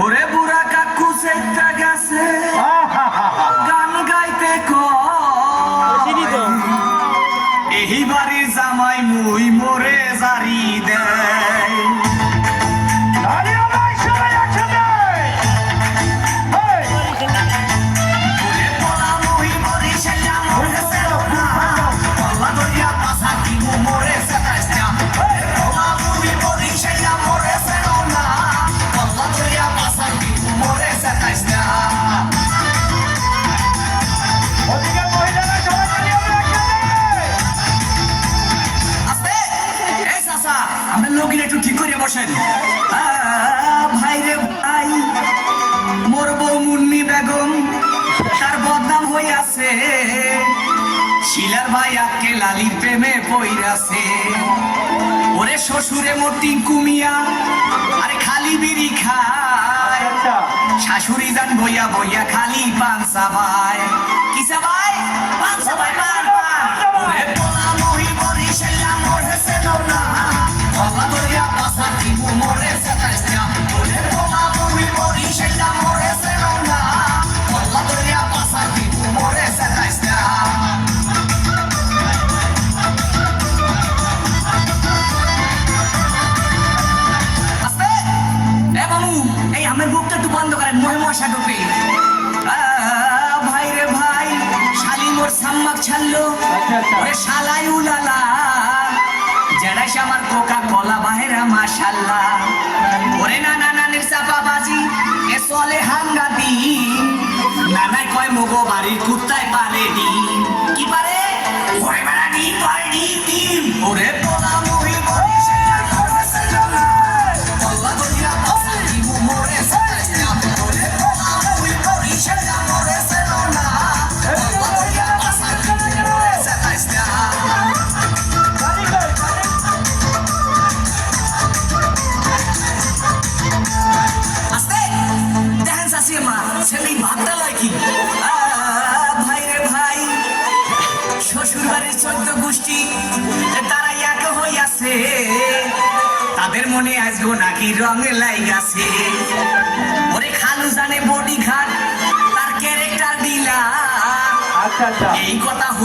ওরে বুড়া কাকু সেটা গেছে গান গাইতে এই বাড়ির জামাই মুই মোরে জারি দেয় বসেন ভাই রে ভাই মোর বউ মুন্নি বেগম তার বদনাম হইয়াছে শিলার ভাই আজকে লালির প্রেমে পইরাছে ওরে শ্বশুরে মোটি কুমিয়া আরে খালি বিড়ি খায় শাশুড়ি যান বইয়া বইয়া খালি পাঁচা ভাই কিসা ভাই পাঁচা ভাই ওরে পোলা মহি মরি সেলা মরেছে না ভাই রে ভাই শালি মোর সাম্মাক ছাড়লো ওরে শালাই উলালা জেডাইস আমার কোকা কলা বাহেরা মাশাল্লাহ ওরে নানা নানের চাপাবাজি এ চলে হাঙ্গাতি নানাই কয় মগো বাড়ির কুত্তায় পারেনি কি পারে ওরে বাড়ানি পারেনি টিম ওরে পোলা মহি মরি সেটা করছে না আল্লাহ দুনিয়া পাসাই মোরে সাইয়া ওরে পোলা মহি মরি সেটা মরেছে না আল্লাহ দুনিয়া পাসাই মোরে সাইয়া ভাই রে ভাই শ্বশুর বাড়ির 14 গোষ্ঠী তারা এক হইয়াছে তাদের মনে আজগো নাকি রং লাইগাছে ওরে খালু জানে বডি ঘাট তার ক্যারেক্টার দিলা এই কথা